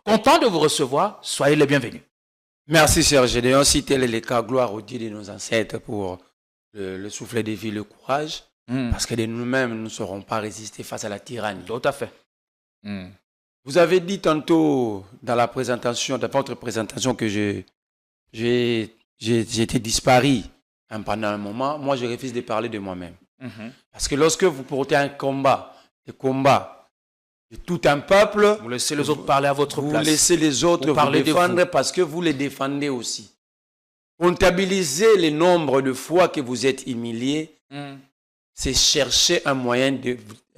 Content de vous recevoir. Soyez les bienvenus. Merci, cher Gédéon. Si tel est le cas, gloire au Dieu de nos ancêtres pour le souffle de vie, le courage. Parce que de nous-mêmes, nous ne saurons pas résister face à la tyrannie. Tout à fait. Vous avez dit tantôt dans la présentation, dans votre présentation, que j'étais disparu pendant un moment. Moi, je refuse de parler de moi-même. Parce que lorsque vous portez un combat de tout un peuple, vous laissez les autres parler à votre place. Vous laissez les autres vous défendre parce que vous les défendez aussi. Comptabiliser le nombre de fois que vous êtes humilié, c'est chercher un moyen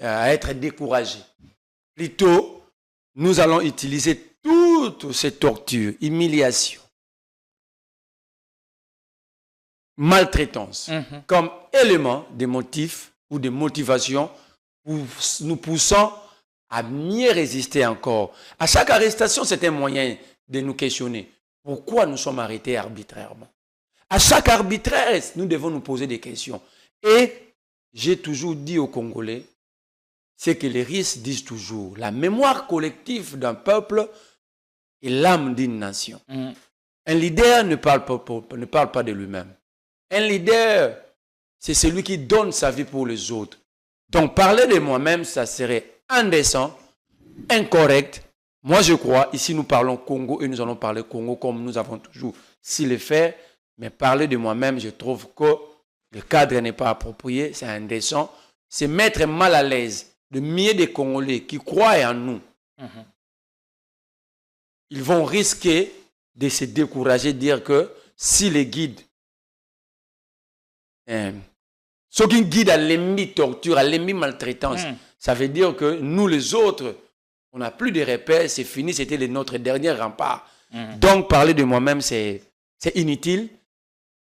à être découragé. Plutôt, nous allons utiliser toutes ces tortures, humiliations, maltraitance, comme élément de motif ou de motivation pour nous poussant à mieux résister encore. À chaque arrestation, c'est un moyen de nous questionner. Pourquoi nous sommes arrêtés arbitrairement? À chaque arbitraire, nous devons nous poser des questions. Et j'ai toujours dit aux Congolais, c'est que les risques disent toujours, la mémoire collective d'un peuple est l'âme d'une nation. Un leader ne parle pas de lui-même. Un leader, c'est celui qui donne sa vie pour les autres. Donc parler de moi-même, ça serait indécent, incorrect. Moi, je crois, ici nous parlons Congo et nous allons parler Congo comme nous avons toujours su le faire. Mais parler de moi-même, je trouve que le cadre n'est pas approprié, c'est indécent. C'est mettre mal à l'aise de milliers de Congolais qui croient en nous. Ils vont risquer de se décourager, dire que si les guides, ceux qui guident à l'ennemi torture, à l'ennemi maltraitance, ça veut dire que nous les autres, on n'a plus de repères, c'est fini, c'était notre dernier rempart. Donc parler de moi-même, c'est inutile.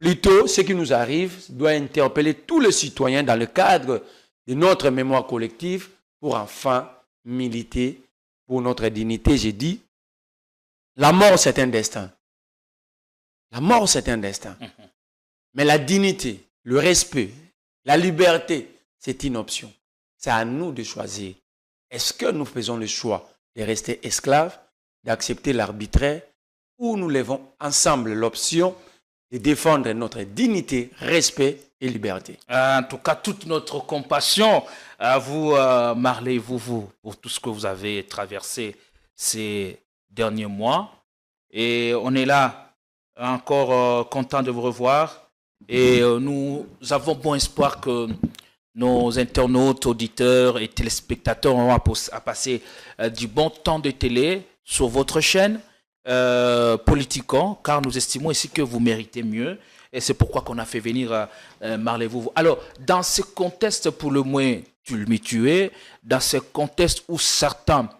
Plutôt, ce qui nous arrive doit interpeller tous les citoyens dans le cadre de notre mémoire collective pour enfin militer pour notre dignité. J'ai dit, la mort c'est un destin. La mort c'est un destin. Mais la dignité, le respect, la liberté, c'est une option. C'est à nous de choisir. Est-ce que nous faisons le choix de rester esclaves, d'accepter l'arbitraire, ou nous levons ensemble l'option de défendre notre dignité, respect et liberté? En tout cas, toute notre compassion à vous, Marley, vous, pour tout ce que vous avez traversé ces derniers mois. Et on est là, encore content de vous revoir. Et nous avons bon espoir que nos internautes, auditeurs et téléspectateurs auront à passer du bon temps de télé sur votre chaîne Politicon, car nous estimons ici que vous méritez mieux. Et c'est pourquoi qu'on a fait venir Marley Vouvou. Alors, dans ce contexte pour le moins tumultueux, dans ce contexte où certains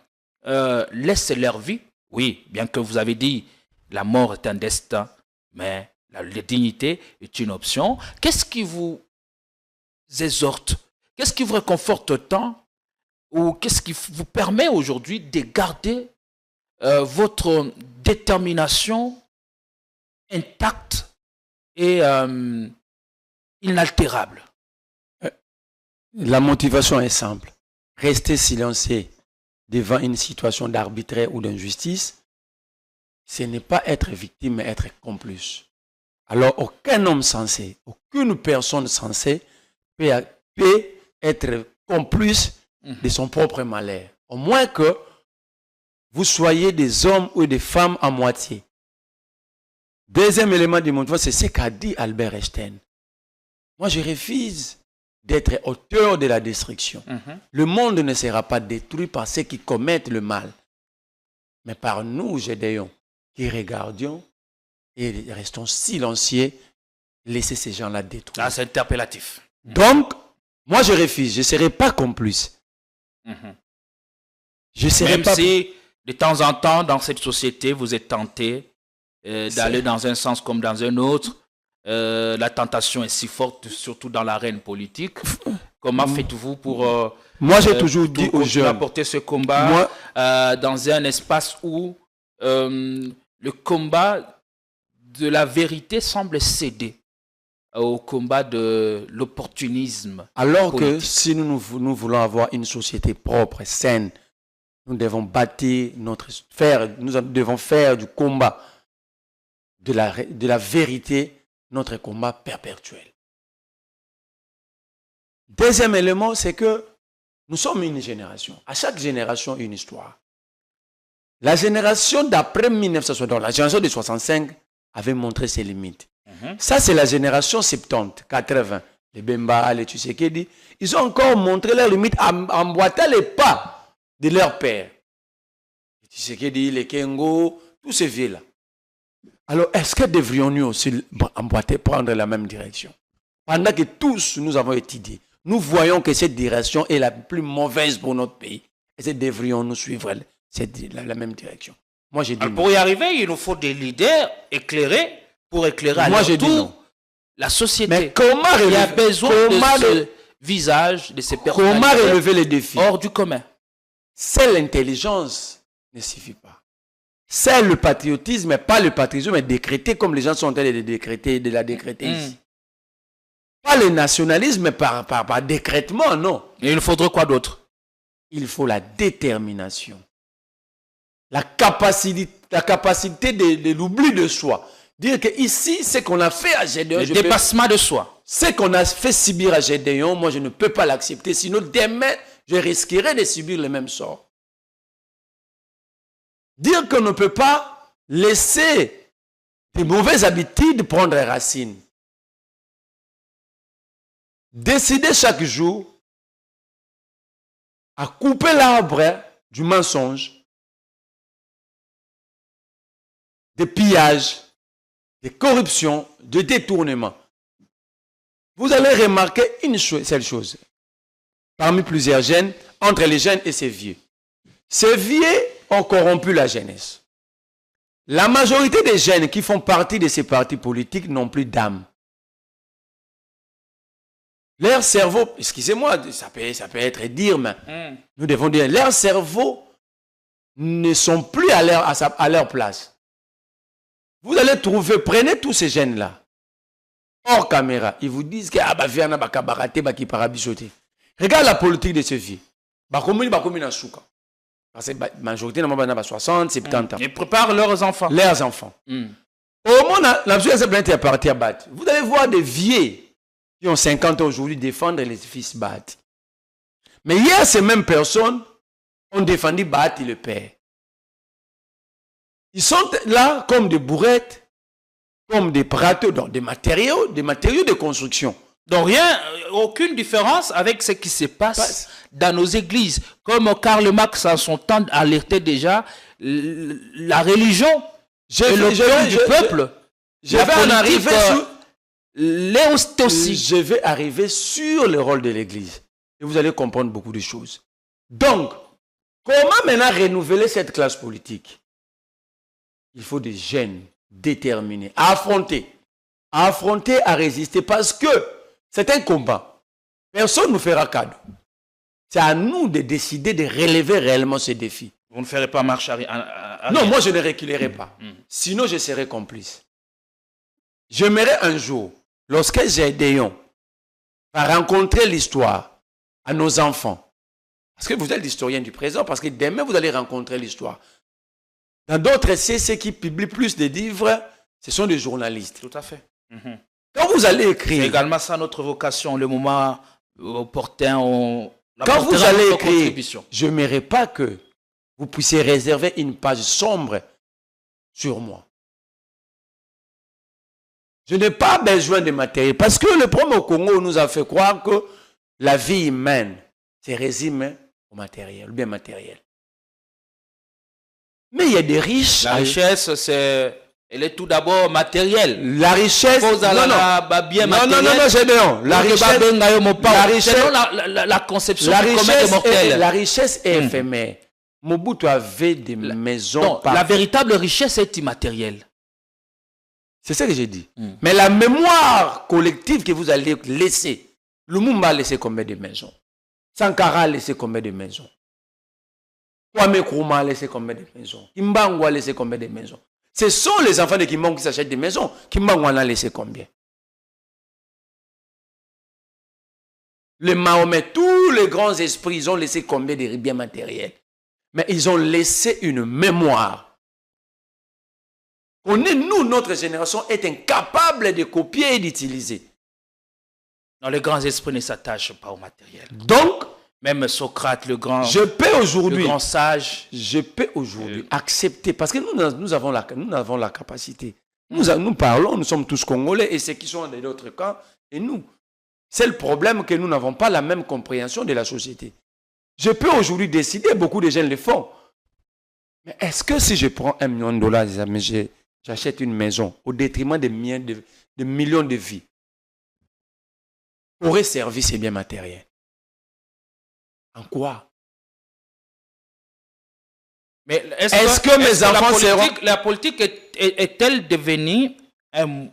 laissent leur vie, oui, bien que vous avez dit la mort est un destin, mais la dignité est une option. Qu'est-ce qui vous exhorte? Qu'est-ce qui vous réconforte tant? Ou qu'est-ce qui vous permet aujourd'hui de garder votre détermination intacte et inaltérable? La motivation est simple. Rester silencieux devant une situation d'arbitraire ou d'injustice, ce n'est pas être victime, mais être complice. Alors, aucun homme sensé, aucune personne sensée peut être complice de son propre malheur. Au moins que vous soyez des hommes ou des femmes à moitié. Deuxième élément de motivation, c'est ce qu'a dit Albert Einstein. Moi, je refuse d'être auteur de la destruction. Le monde ne sera pas détruit par ceux qui commettent le mal, mais par nous, Gédéon, qui regardions et restons silencieux, laissez ces gens-là détruire. Ah, c'est interpellatif. Donc, moi je refuse, je ne serai pas complice. Je serai Même pas... si, de temps en temps, dans cette société, vous êtes tenté d'aller dans un sens comme dans un autre. La tentation est si forte, surtout dans l'arène politique. Comment faites-vous pour... moi, j'ai toujours dit aux jeunes... apporter ce combat dans un espace où le combat de la vérité semble céder au combat de l'opportunisme. Alors politique. Que si nous voulons avoir une société propre, saine, nous devons bâtir nous devons faire du combat de la vérité notre combat perpétuel. Deuxième élément, c'est que nous sommes une génération. À chaque génération, une histoire. La génération d'après 1960, la génération de 65, avait montré ses limites. Ça, c'est la génération 70, 80. Les Bemba, les Tshisekedi, ils ont encore montré leurs limites en emboîtant les pas de leur père. Les Tshisekedi, les Kengo, tous ces vieux-là. Alors, est-ce que devrions-nous aussi emboîter, prendre la même direction? Pendant que tous, nous avons étudié, nous voyons que cette direction est la plus mauvaise pour notre pays. Est-ce que devrions-nous suivre la même direction? Moi, j'ai dit non. Pour y arriver, il nous faut des leaders éclairés pour éclairer à leur tour la société. Mais comment il y a besoin de ce visage, de ces personnes. Comment relever les défis? Hors du commun. Seule l'intelligence ne suffit pas. C'est le patriotisme, mais pas le patriotisme décrété comme les gens sont en train de la décréter ici. Pas le nationalisme, mais par décrétement, non. Et il faudrait quoi d'autre? Il faut la détermination. La capacité de l'oubli de soi. Dire que ici, ce qu'on a fait à Gédéon... Le dépassement de soi. Ce qu'on a fait subir à Gédéon, moi, je ne peux pas l'accepter. Sinon, demain, je risquerais de subir le même sort. Dire qu'on ne peut pas laisser des mauvaises habitudes prendre racine. Décider chaque jour à couper l'arbre du mensonge, des pillages, de corruption, de détournement. Vous allez remarquer une seule chose. Parmi plusieurs jeunes, entre les jeunes et ces vieux. Ces vieux ont corrompu la jeunesse. La majorité des jeunes qui font partie de ces partis politiques n'ont plus d'âme. Leur cerveau, excusez-moi, ça peut être dire, mais nous devons dire, leurs cerveaux ne sont plus à leur place. Vous allez trouver, prenez tous ces jeunes-là, hors caméra, ils vous disent que regarde la politique de ce vieux. Parce que la majorité n'a 60, 70 ans. Ils préparent leurs enfants. Leurs enfants. Au moins, la société est partie à battre. Vous allez voir des vieux qui ont 50 ans aujourd'hui défendre les fils Bat. Mais hier, ces mêmes personnes ont défendu Bat et le père. Ils sont là comme des bourrettes, comme des pratos, donc des matériaux de construction. Donc rien, aucune différence avec ce qui se passe dans nos églises. Comme Karl Marx en son temps alertait déjà, la religion est l'opium du peuple. Je vais arriver sur le rôle de l'Église. Et vous allez comprendre beaucoup de choses. Donc, comment maintenant renouveler cette classe politique? Il faut des jeunes déterminés à affronter, à résister, parce que c'est un combat. Personne ne nous fera cadeau. C'est à nous de décider de relever réellement ce défi. Vous ne ferez pas marche arrière. Non, moi je ne reculerai pas. Sinon, je serai complice. J'aimerais un jour, lorsque Gédéon va rencontrer l'histoire à nos enfants, parce que vous êtes l'historien du présent, parce que demain vous allez rencontrer l'histoire. Dans d'autres essais, ceux qui publient plus de livres, ce sont des journalistes. Tout à fait. Quand vous allez écrire... C'est également ça notre vocation, le moment opportun. Quand vous allez écrire, je n'aimerais pas que vous puissiez réserver une page sombre sur moi. Je n'ai pas besoin de matériel. Parce que le problème au Congo nous a fait croire que la vie humaine se résume au matériel, au bien matériel. Mais il y a des riches. La richesse, elle est tout d'abord matérielle. La richesse, non, Gédéon. La conception la richesse est éphémère. Mobutu avait des maisons. Non, la véritable richesse est immatérielle. C'est ce que j'ai dit. Mais la mémoire collective que vous allez laisser, Lumumba a laissé combien de maisons? Sankara a laissé combien de maisons? Kwame Nkrumah a laissé combien de maisons? Kimbangu a laissé combien de maisons? Ce sont les enfants de Kimbangu qui s'achètent des maisons. Kimbangu en a laissé combien? Le Mahomet, tous les grands esprits, ils ont laissé combien de biens matériels? Mais ils ont laissé une mémoire. Nous, notre génération, est incapable de copier et d'utiliser. Non, les grands esprits ne s'attachent pas au matériel. Donc, même Socrate, le grand sage. Je peux aujourd'hui accepter, parce que nous avons la capacité. Nous parlons, nous sommes tous Congolais, et ceux qui sont de l'autre camp, et nous. C'est le problème que nous n'avons pas la même compréhension de la société. Je peux aujourd'hui décider, beaucoup de gens le font. Mais est-ce que si je prends $1 million, j'achète une maison au détriment de millions de vies, aurait servi ces biens matériels? En quoi? Mais est-ce que mes enfants la politique est-elle devenue un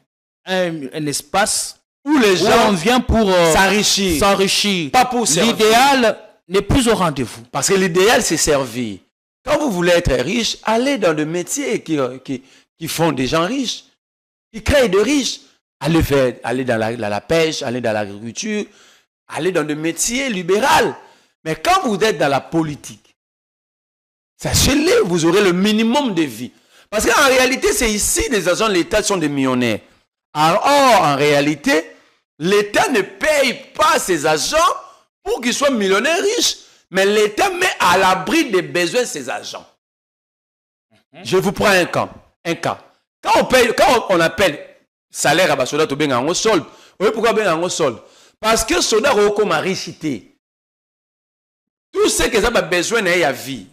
espace où les gens viennent pour s'enrichir? Pas pour servir. L'idéal n'est plus au rendez-vous. Parce que l'idéal, c'est servir. Quand vous voulez être riche, allez dans des métiers qui font des gens riches, qui créent de riches. Allez dans la pêche, allez dans l'agriculture, allez dans des métiers libéraux. Mais quand vous êtes dans la politique, sachez-le, vous aurez le minimum de vie. Parce qu'en réalité, c'est ici les agents de l'État sont des millionnaires. Or, en réalité, l'État ne paye pas ses agents pour qu'ils soient millionnaires riches. Mais l'État met à l'abri des besoins de ses agents. Je vous prends un cas. Quand on appelle salaire à Basoda, tu as un solde. Oui, pourquoi bien un solde? Parce que Soda Roko m'a richité. Tout ce que ça a besoin de la vie,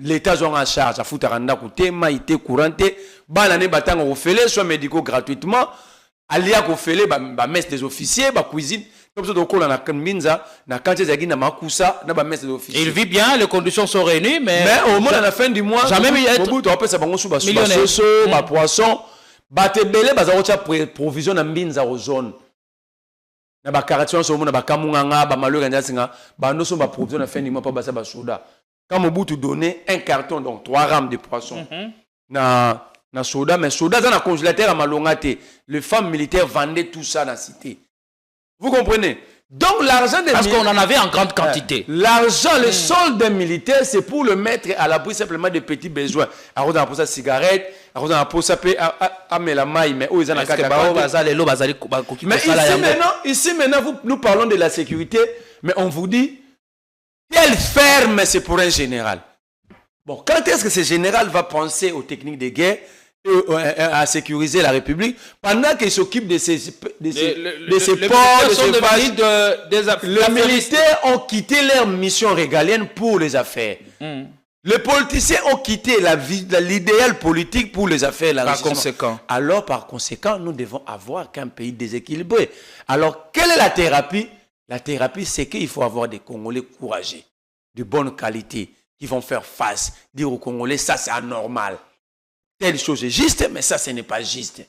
l'État est en charge. À Foutaranda, côté, maïté, couranté, banane, batang, au fêlé, soit médicaux gratuitement, alia, au fêlé, messe des officiers, cuisine. Comme ça, donc, on a un minza, na quand il y a makusa, na messe des officiers. Il vit bien, les conditions sont réunies, mais au moins, à la fin du mois, jamais au bout, on peut savoir sous ma poisson, batebele, bazarocha provision na minza aux zones. Na ba karation so na ba kamunganga ba malou ganja singa ba no so ba provision na fin du mois pas basa ba soda. Quand Mobutu donnait un carton donc 3 rames de poisson na soda, mais soda dans la congélateur à malongate, les femmes militaires vendaient tout ça dans la cité. Vous comprenez? Donc l'argent des parce qu'on en avait en grande quantité. L'argent, le solde des militaires, c'est pour le mettre à l'abri simplement des petits besoins. Alors on a pour ça cigarette, alors on a pour ça la maille, mais où ils en ont mais ici maintenant nous parlons de la sécurité, mais on vous dit quelle ferme c'est pour un général. Bon, quand est-ce que ce général va penser aux techniques de guerre, à sécuriser la République, pendant qu'il s'occupe de ces ports, de ces bases? Les militaires ont quitté leur mission régalienne pour les affaires. Les politiciens ont quitté l'idéal politique pour les affaires. Par conséquent. Alors, par conséquent, nous devons avoir qu'un pays déséquilibré. Alors, quelle est la thérapie? La thérapie, c'est qu'il faut avoir des Congolais courageux, de bonne qualité, qui vont faire face, dire aux Congolais, ça c'est anormal. Telle chose est juste, mais ça, ce n'est pas juste.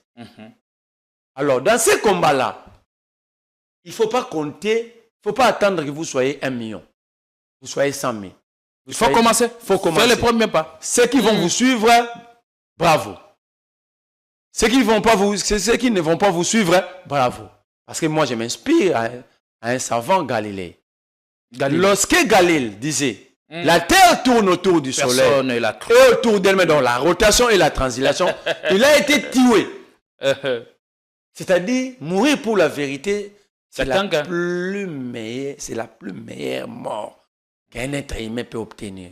Alors, dans ces combats-là, il ne faut pas compter, il ne faut pas attendre que vous soyez 1 million, vous soyez 100 000. Il faut commencer. Faire les premiers pas. Ceux qui vont vous suivre, bravo. Ceux qui ne vont pas vous suivre, bravo. Parce que moi, je m'inspire à un savant Galilée. Lorsque Galilée disait, la Terre tourne autour du Soleil et autour d'elle-même, dans la rotation et la translation, il a été tué. C'est-à-dire, mourir pour la vérité, c'est la plus meilleure mort qu'un être humain peut obtenir.